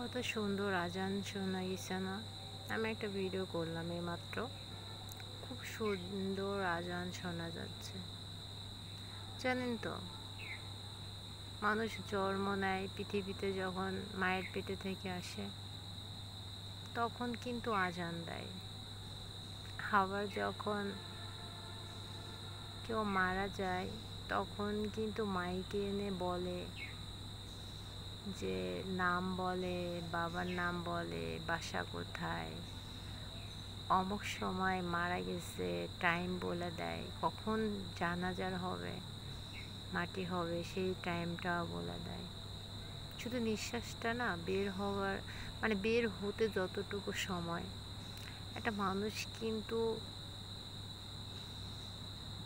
কত সুন্দর আজান শোনা গেছে না? আমি একটা ভিডিও করলাম এইমাত্র। খুব সুন্দর আজান শোনা যাচ্ছে। জানেন তো, মানুষ জন্ম নেয় পৃথিবীতে, যখন মায়ের পেটে থেকে আসে তখন কিন্তু আজান দেয়। আবার যখন কেউ মারা যায় তখন কিন্তু মাইকে এনে বলে, যে নাম বলে, বাবার নাম বলে, বাসা কোথায়, অমুক সময় মারা গেছে, টাইম বলে দেয়, কখন জানাজার হবে, মাটি হবে, সেই টাইমটা বলে দেয়। শুধু নিঃশ্বাসটা না বের হওয়ার, মানে বের হতে যতটুকু সময়, একটা মানুষ কিন্তু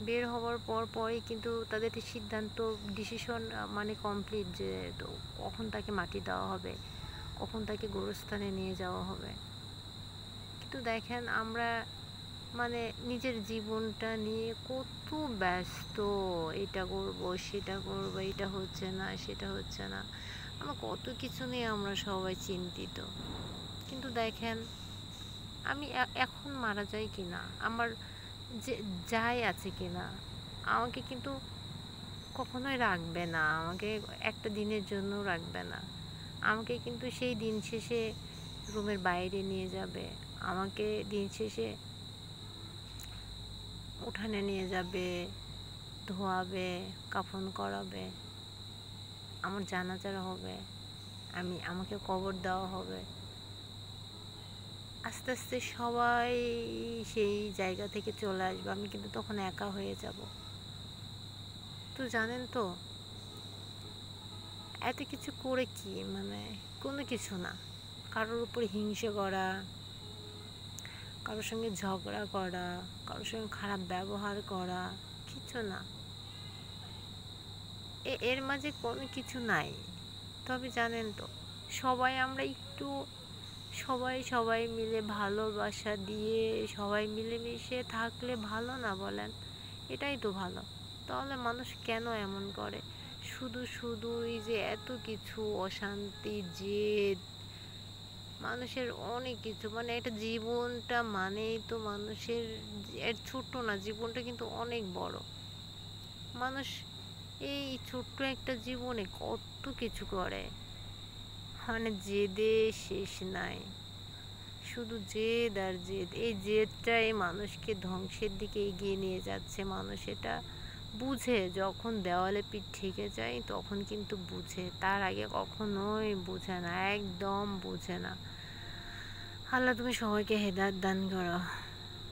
বের হওয়ার পরই কিন্তু তাদের সিদ্ধান্ত, ডিসিশন মানে কমপ্লিট, যে তো কখন তাকে মাটি দেওয়া হবে, কখন তাকে গোরস্থানে নিয়ে যাওয়া হবে। কিন্তু দেখেন, আমরা মানে নিজের জীবনটা নিয়ে কত ব্যস্ত, এটা করব, সেটা করব, এটা হচ্ছে না, সেটা হচ্ছে না, আমরা কত কিছু নিয়ে আমরা সবাই চিন্তিত। কিন্তু দেখেন, আমি এখন মারা যাই কিনা, আমার যে যাই আছে কিনা, আমাকে কিন্তু কখনোই রাখবে না, আমাকে একটা দিনের জন্য রাখবে না। আমাকে কিন্তু সেই দিন শেষে রুমের বাইরে নিয়ে যাবে, আমাকে দিন শেষে উঠানে নিয়ে যাবে, ধোয়াবে, কাফন করাবে, আমার জানাজা হবে, আমাকে কবর দেওয়া হবে। আস্তে আস্তে সবাই সেই জায়গা থেকে চলে আসবে, আমি কিন্তু তখন একা হয়ে যাব। তো জানেন তো, এত কিছু করে কি, মানে কোনো কিছু না, কারোর উপর হিংসে করা, কারোর সঙ্গে ঝগড়া করা, কারোর সঙ্গে খারাপ ব্যবহার করা, কিছু না। এর মাঝে কোনো কিছু নাই। তবে জানেন তো, সবাই আমরা একটু, সবাই মিলে ভালোবাসা দিয়ে সবাই মিলেমিশে থাকলে ভালো না বলেন? এটাই তো ভালো। তাহলে মানুষ কেন এমন করে? শুধুই যে এত কিছু অশান্তি, জেদ, মানুষের অনেক কিছু, মানে একটা জীবনটা মানেই তো মানুষের এর ছোট্ট না, জীবনটা কিন্তু অনেক বড়। মানুষ এই ছোট্ট একটা জীবনে কত কিছু করে, মানে জেদে শেষ নাই। শুধু জেদ আর জেদ, এই জেদটাই মানুষকে ধ্বংসের দিকে এগিয়ে নিয়ে যাচ্ছে। মানুষ এটা বুঝে, যখন দেওয়ালে পিঠ ঠেকে যায় তখন কিন্তু বুঝে, তার আগে কখনোই বুঝে না, একদম বুঝে না। আল্লাহ তুমি সবাইকে হেদায়েত দান করো।